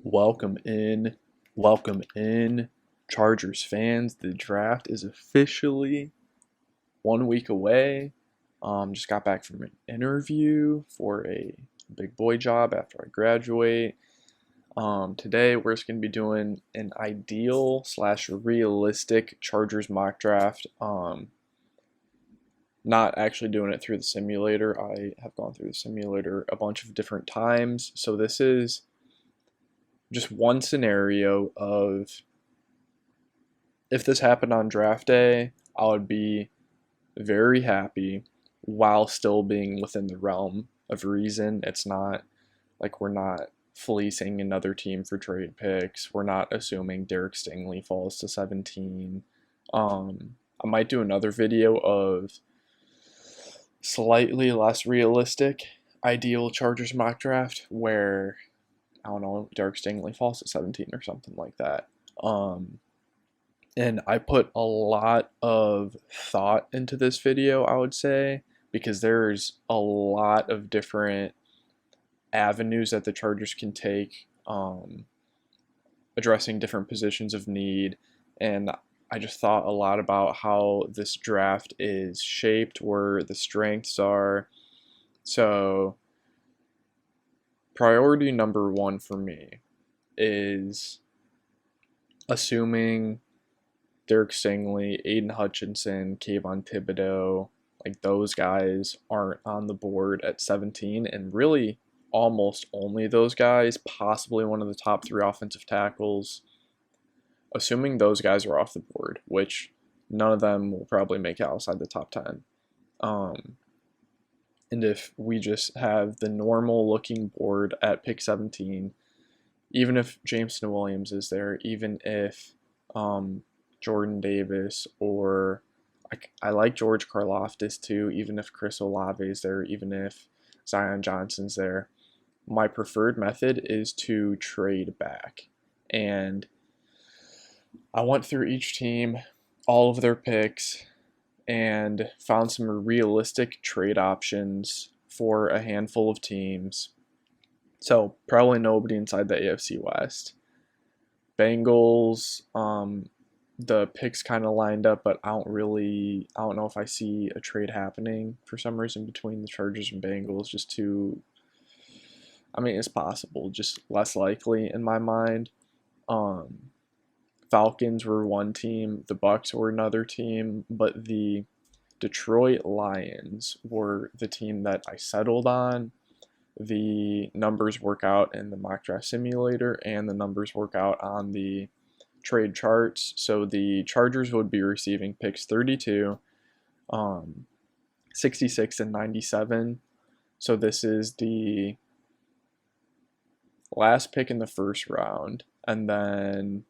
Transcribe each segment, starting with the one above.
Welcome in, welcome in, Chargers fans. The draft is officially 1 week away. Just got back from an interview for a big boy job after I graduate. Today we're just going to be doing an ideal slash realistic Chargers mock draft. Not actually doing it through the simulator. I have gone through the simulator a bunch of different times, so this is just one scenario of if this happened on draft day, I would be very happy while still being within the realm of reason. It's not like we're not fleecing another team for trade picks. We're not assuming Derek Stingley falls to 17. I might do another video of slightly less realistic ideal Chargers mock draft where I don't know, Derek Stingley falls at 17 or something like that. And I put a lot of thought into this video, I would say, because there's a lot of different avenues that the Chargers can take, addressing different positions of need. And I just thought a lot about how this draft is shaped, where the strengths are. So priority number one for me is assuming Derek Stingley, Aiden Hutchinson, Kayvon Thibodeau, like those guys aren't on the board at 17, and really almost only those guys, possibly one of the top three offensive tackles. Assuming those guys are off the board, which none of them will probably make it outside the top 10. And if we just have the normal looking board at pick 17, even if Jameson Williams is there, even if Jordan Davis, or I like George Karlaftis too, even if Chris Olave is there, even if Zion Johnson's there, my preferred method is to trade back. And I went through each team, all of their picks, and found some realistic trade options for a handful of teams. So probably nobody inside the AFC West. Bengals, the picks kind of lined up, but I don't know if I see a trade happening for some reason between the Chargers and Bengals. It's possible, just less likely in my mind. Falcons were one team, the Bucks were another team, but the Detroit Lions were the team that I settled on. The numbers work out in the mock draft simulator, and the numbers work out on the trade charts. So the Chargers would be receiving picks 32, 66, and 97. So this is the last pick in the first round, and then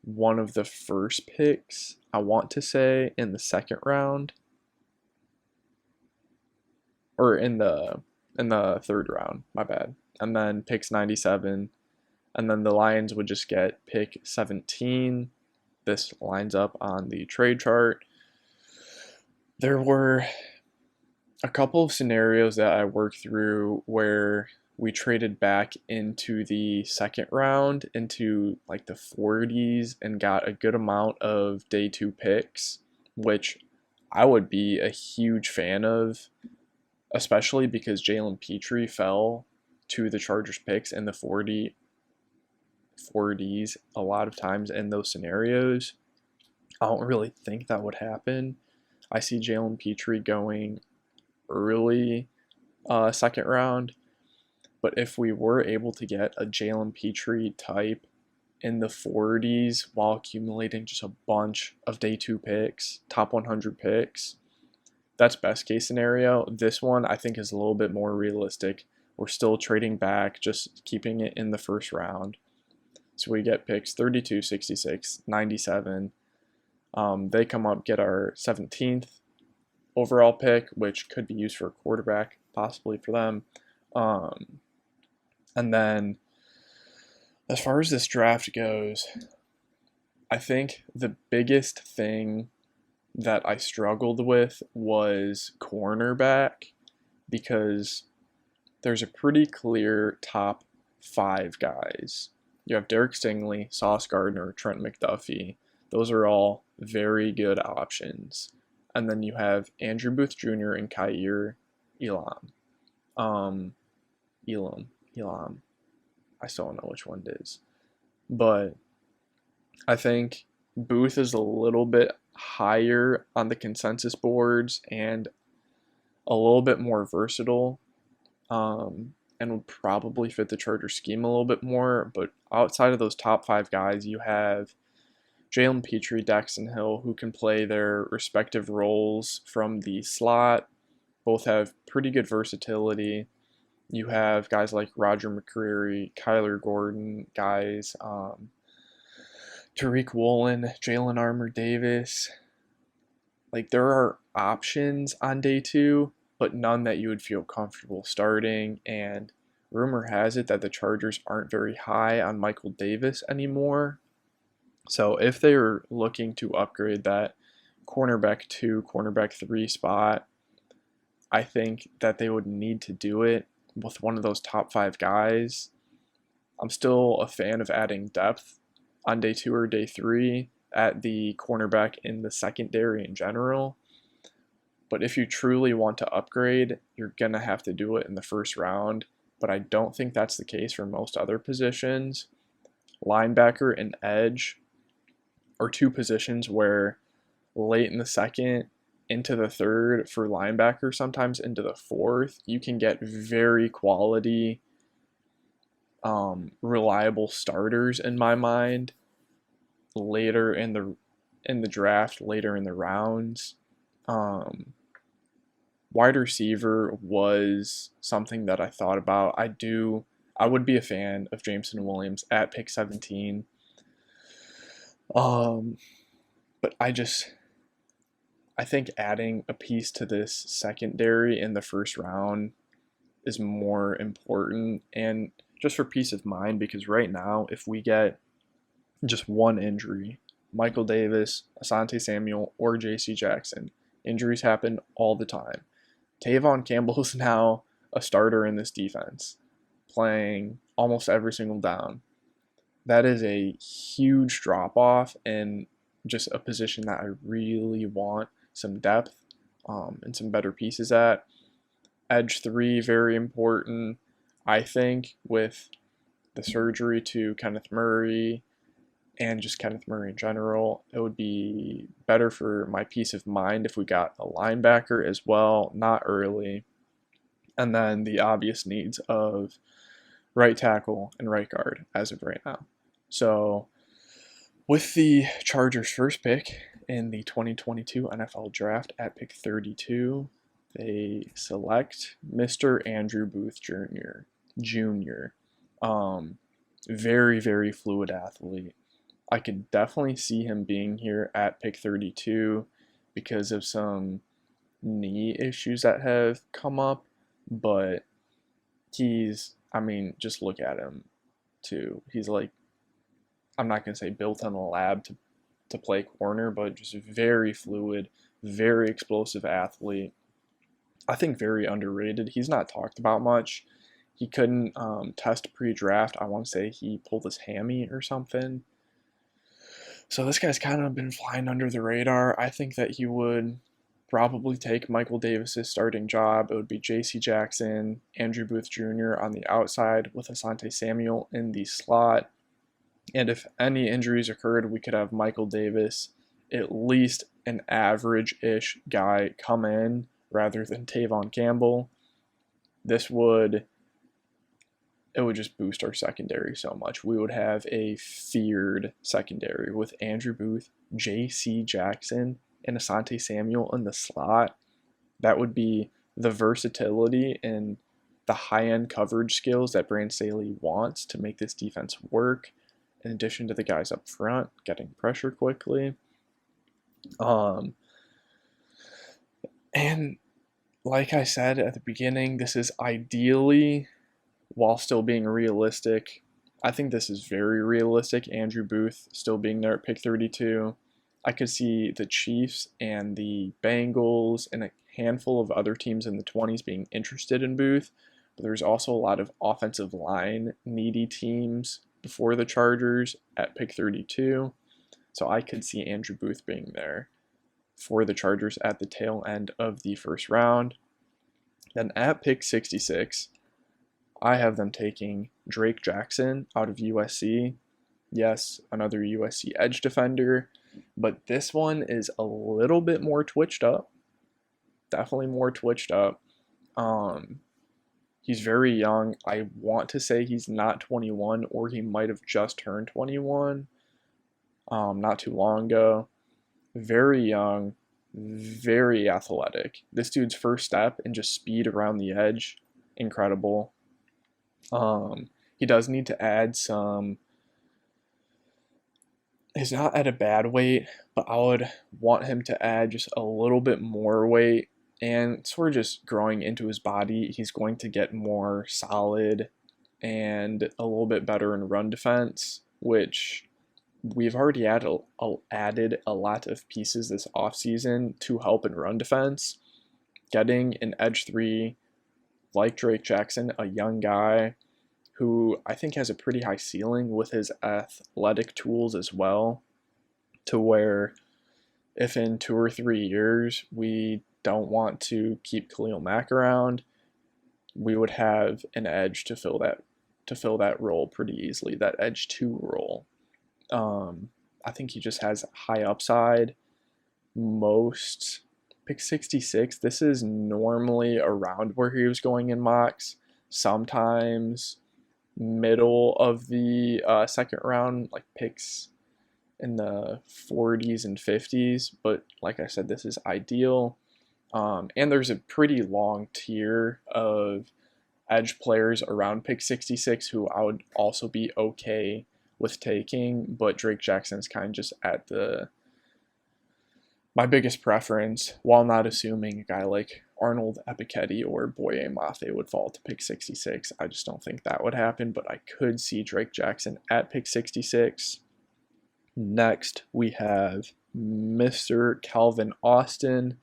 one of the first picks, I want to say, in the second round, or in the third round, my bad. And then picks 97, and then the Lions would just get pick 17. This lines up on the trade chart. There were a couple of scenarios that I worked through where we traded back into the second round, into like the 40s, and got a good amount of day 2 picks, which I would be a huge fan of, especially because Jalen Petrie fell to the Chargers picks in the 40s a lot of times in those scenarios. I don't really think that would happen. I see Jalen Petrie going early second round. But if we were able to get a Jalen Petrie type in the 40s while accumulating just a bunch of day 2 picks, top 100 picks, that's best case scenario. This one I think is a little bit more realistic. We're still trading back, just keeping it in the first round. So we get picks 32, 66, 97. They come up, get our 17th overall pick, which could be used for a quarterback, possibly for them. And then, as far as this draft goes, I think the biggest thing that I struggled with was cornerback, because there's a pretty clear top 5 guys. You have Derek Stingley, Sauce Gardner, Trent McDuffie. Those are all very good options. And then you have Andrew Booth Jr. and Kaiir Elam. Um, Elam. I still don't know which one it is. But I think Booth is a little bit higher on the consensus boards and a little bit more versatile, and would probably fit the Charger scheme a little bit more. But outside of those top 5 guys, you have Jalen Petrie, Daxton Hill, who can play their respective roles from the slot. Both have pretty good versatility. You have guys like Roger McCreary, Kyler Gordon, guys, Tariq Woolen, Jalen Armour-Davis. Like, there are options on day 2, but none that you would feel comfortable starting. And rumor has it that the Chargers aren't very high on Michael Davis anymore. So if they are looking to upgrade that cornerback 2, cornerback 3 spot, I think that they would need to do it with one of those top 5 guys. I'm still a fan of adding depth on day 2 or day 3 at the cornerback in the secondary in general. But if you truly want to upgrade, you're going to have to do it in the first round. But I don't think that's the case for most other positions. Linebacker and edge are 2 positions where late in the second, into the third for linebacker, sometimes into the fourth, you can get very quality, reliable starters in my mind later in the draft, later in the rounds. Wide receiver was something that I thought about. I would be a fan of Jameson Williams at pick 17. But I think adding a piece to this secondary in the first round is more important, and just for peace of mind, because right now, if we get just one injury, Michael Davis, Asante Samuel, or J.C. Jackson, injuries happen all the time. Tavon Campbell is now a starter in this defense, playing almost every single down. That is a huge drop-off and just a position that I really want some depth and some better pieces at. Edge 3, very important. I think with the surgery to Kenneth Murray and just Kenneth Murray in general, it would be better for my peace of mind if we got a linebacker as well, not early. And then the obvious needs of right tackle and right guard as of right now. So with the Chargers' first pick in the 2022 NFL Draft at pick 32, they select Mr. Andrew Booth Jr. Very, very fluid athlete. I could definitely see him being here at pick 32 because of some knee issues that have come up, but just look at him too. He's like, I'm not going to say built in a lab to play corner, but just very fluid, very explosive athlete. I think very underrated. He's not talked about much. He couldn't test pre-draft. I want to say he pulled his hammy or something. So this guy's kind of been flying under the radar. I think that he would probably take Michael Davis's starting job. It would be J.C. Jackson, Andrew Booth Jr. on the outside with Asante Samuel in the slot. And if any injuries occurred, we could have Michael Davis, at least an average-ish guy, come in rather than Tavon Campbell. It would just boost our secondary so much. We would have a feared secondary with Andrew Booth, J.C. Jackson, and Asante Samuel in the slot. That would be the versatility and the high-end coverage skills that Brand Staley wants to make this defense work, in addition to the guys up front getting pressure quickly. And like I said at the beginning, this is ideally, while still being realistic, I think this is very realistic. Andrew Booth still being there at pick 32. I could see the Chiefs and the Bengals and a handful of other teams in the 20s being interested in Booth, but there's also a lot of offensive line needy teams before the Chargers at pick 32. So I could see Andrew Booth being there for the Chargers at the tail end of the first round. Then at pick 66, I have them taking Drake Jackson out of USC. Yes, another USC edge defender, but this one is a little bit more twitched up. Definitely more twitched up. He's very young. I want to say he's not 21, or he might have just turned 21 not too long ago. Very young, very athletic. This dude's first step and just speed around the edge, incredible. He does need to add some. He's not at a bad weight, but I would want him to add just a little bit more weight and sort of just growing into his body. He's going to get more solid and a little bit better in run defense, which we've already added a lot of pieces this offseason to help in run defense. Getting an edge 3 like Drake Jackson, a young guy who I think has a pretty high ceiling with his athletic tools as well, to where if in 2 or 3 years we don't want to keep Khalil Mack around, we would have an edge to fill that role pretty easily, that edge 2 role. I think he just has high upside. Most pick 66, this is normally around where he was going in mocks, sometimes middle of the second round, like picks in the 40s and 50s, but like I said, this is ideal. And there's a pretty long tier of edge players around pick 66 who I would also be okay with taking, but Drake Jackson's kind of just at my biggest preference, while not assuming a guy like Arnold Ebiketie or Boye Mafe would fall to pick 66. I just don't think that would happen, but I could see Drake Jackson at pick 66. Next, we have Mr. Calvin Austin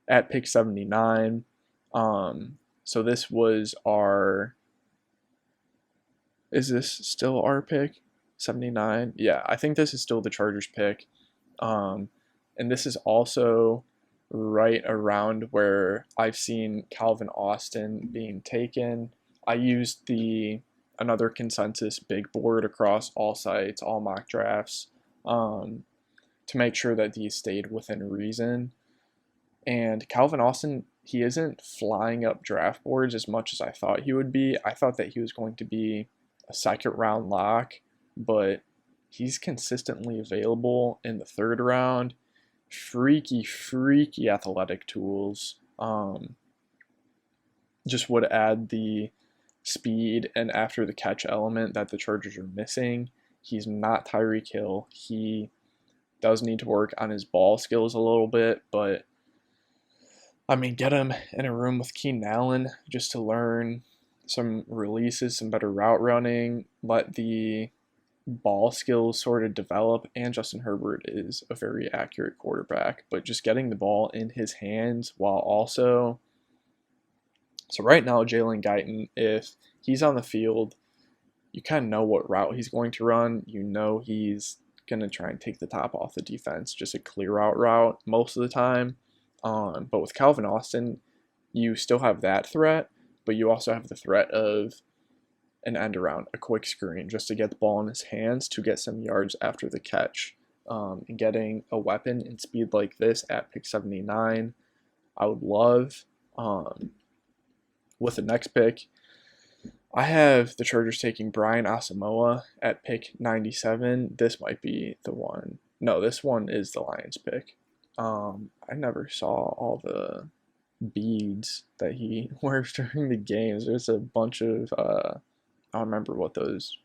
at pick 79. So this was is this still our pick? 79? Yeah, I think this is still the Chargers pick. And this is also right around where I've seen Calvin Austin being taken. I used another consensus big board across all sites, all mock drafts, to make sure that these stayed within reason. And Calvin Austin, he isn't flying up draft boards as much as I thought he would be. I thought that he was going to be a second round lock, but he's consistently available in the third round. Freaky athletic tools. Just would add the speed and after the catch element that the Chargers are missing. He's not Tyreek Hill. He does need to work on his ball skills a little bit, but I mean, get him in a room with Keenan Allen just to learn some releases, some better route running, let the ball skills sort of develop, and Justin Herbert is a very accurate quarterback, but just getting the ball in his hands while also... So right now, Jalen Guyton, if he's on the field, you kind of know what route he's going to run. You know he's going to try and take the top off the defense, just a clear out route most of the time. But with Calvin Austin, you still have that threat, but you also have the threat of an end around, a quick screen, just to get the ball in his hands to get some yards after the catch. And getting a weapon in speed like this at pick 79, I would love. With the next pick, I have the Chargers taking Brian Asamoah at pick 97. This might be the one. No, this one is the Lions pick. I never saw all the beads that he wears during the games. There's a bunch of I don't remember what those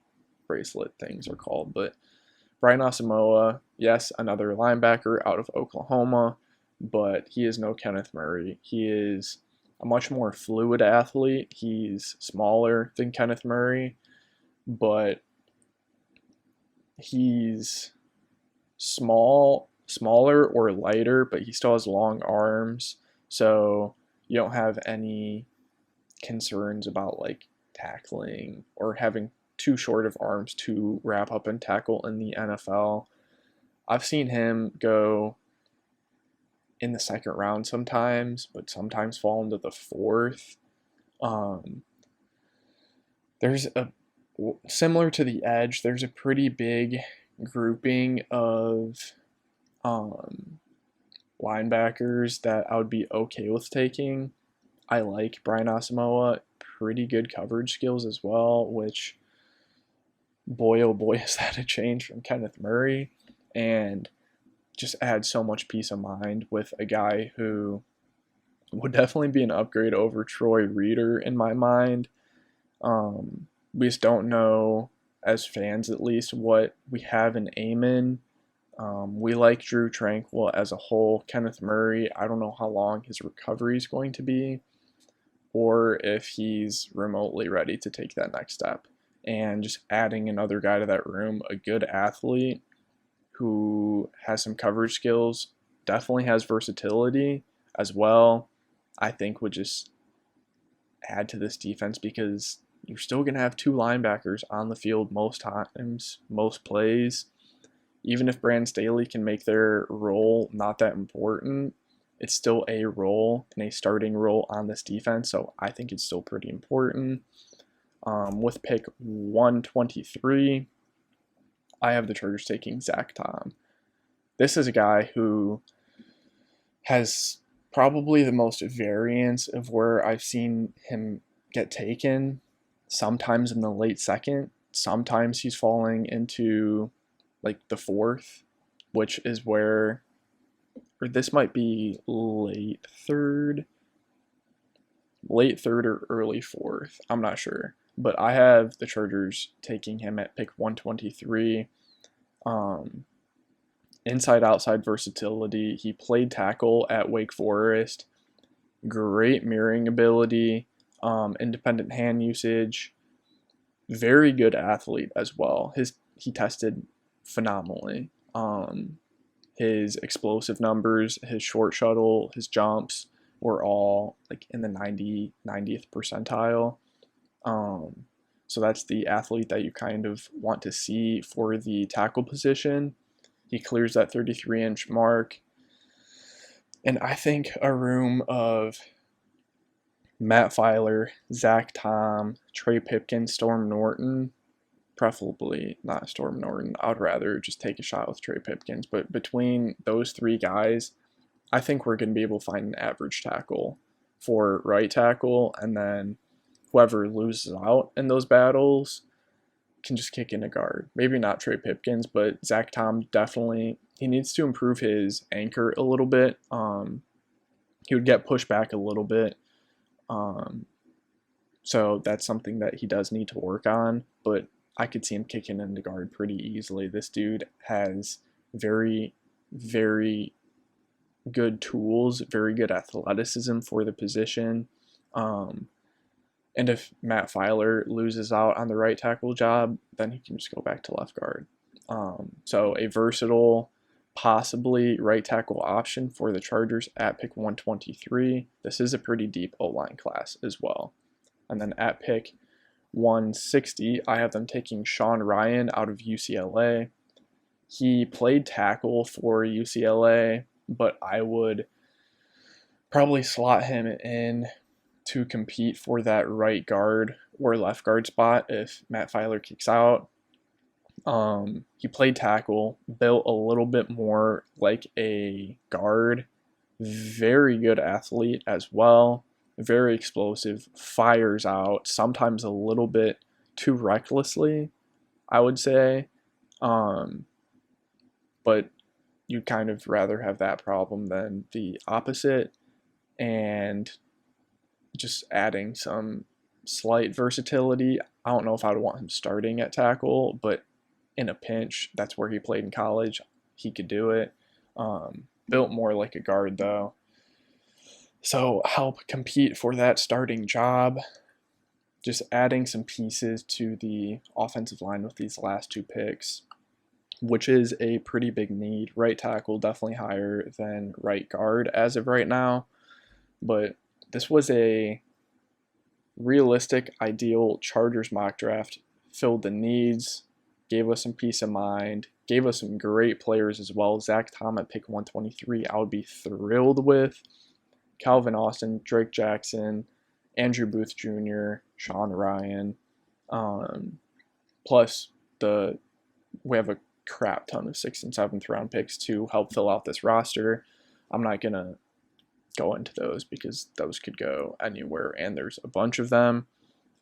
bracelet things are called, but Brian Asamoah, yes, another linebacker out of Oklahoma, but he is no Kenneth Murray. He is a much more fluid athlete. He's smaller than Kenneth Murray, but he's smaller or lighter, but he still has long arms, so you don't have any concerns about like tackling or having too short of arms to wrap up and tackle in the NFL. I've seen him go in the second round sometimes, but sometimes fall into the fourth. There's a similar to the edge. There's a pretty big grouping of linebackers that I would be okay with taking. I like Brian Asamoah, pretty good coverage skills as well, which boy oh boy is that a change from Kenneth Murray, and just adds so much peace of mind with a guy who would definitely be an upgrade over Troy Reeder in my mind. We just don't know, as fans at least, what we have in Amon. We like Drew Tranquill as a whole. Kenneth Murray, I don't know how long his recovery is going to be, or if he's remotely ready to take that next step. And just adding another guy to that room, a good athlete who has some coverage skills, definitely has versatility as well, I think would just add to this defense, because you're still going to have two linebackers on the field most times, most plays. Even if Brandon Staley can make their role not that important, it's still a role and a starting role on this defense, so I think it's still pretty important. With pick 123, I have the Chargers taking Zac Tom. This is a guy who has probably the most variance of where I've seen him get taken. Sometimes in the late second, sometimes he's falling into like the fourth, which is where, or this might be late third or early fourth. I'm not sure. But I have the Chargers taking him at pick 123. Inside outside versatility. He played tackle at Wake Forest. Great mirroring ability. Independent hand usage. Very good athlete as well. He tested phenomenally. His explosive numbers, his short shuttle, his jumps were all like in the 90th percentile. So that's the athlete that you kind of want to see for the tackle position. He clears that 33-inch mark. And I think a room of Matt Filer, Zac Tom, Trey Pipkins, Storm Norton, preferably not Storm Norton. I would rather just take a shot with Trey Pipkins. But between those three guys, I think we're going to be able to find an average tackle for right tackle, and then whoever loses out in those battles can just kick in a guard. Maybe not Trey Pipkins, but Zac Tom definitely, he needs to improve his anchor a little bit. He would get pushed back a little bit. So that's something that he does need to work on, but I could see him kicking into guard pretty easily. This dude has very, very good tools, very good athleticism for the position. And if Matt Filer loses out on the right tackle job, then he can just go back to left guard. So a versatile, possibly right tackle option for the Chargers at pick 123. This is a pretty deep O-line class as well. And then at pick 160, I have them taking Sean Rhyan out of UCLA. He played tackle for UCLA, but I would probably slot him in to compete for that right guard or left guard spot if Matt Filer kicks out. He played tackle, built a little bit more like a guard. Very good athlete as well. Very explosive, fires out, sometimes a little bit too recklessly, I would say. But you'd kind of rather have that problem than the opposite. And just adding some slight versatility. I don't know if I would want him starting at tackle, but in a pinch, that's where he played in college. He could do it. Built more like a guard, though. So help compete for that starting job. Just adding some pieces to the offensive line with these last two picks, which is a pretty big need. Right tackle definitely higher than right guard as of right now. But this was a realistic, ideal Chargers mock draft filled the needs, gave us some peace of mind, gave us some great players as well. Zac Tom at pick 123, I would be thrilled with. Calvin Austin, Drake Jackson, Andrew Booth Jr., Sean Ryan, plus we have a crap ton of 6th and 7th round picks to help fill out this roster. I'm not gonna go into those because those could go anywhere, and there's a bunch of them.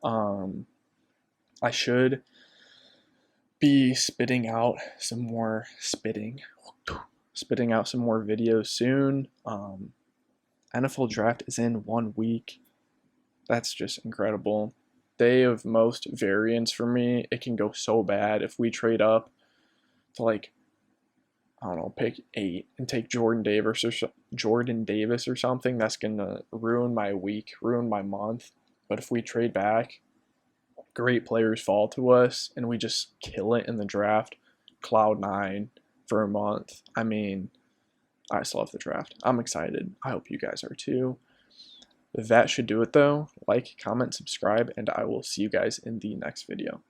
I should be spitting out some more videos soon. NFL draft is in 1 week. That's just incredible. Day of most variance for me. It can go so bad if we trade up to, like, I don't know, pick 8 and take Jordan Davis or something. That's gonna ruin my week, ruin my month. But if we trade back, great players fall to us, and we just kill it in the draft. Cloud 9 for a month. I mean, I just love the draft. I'm excited. I hope you guys are too. That should do it though. Like, comment, subscribe, and I will see you guys in the next video.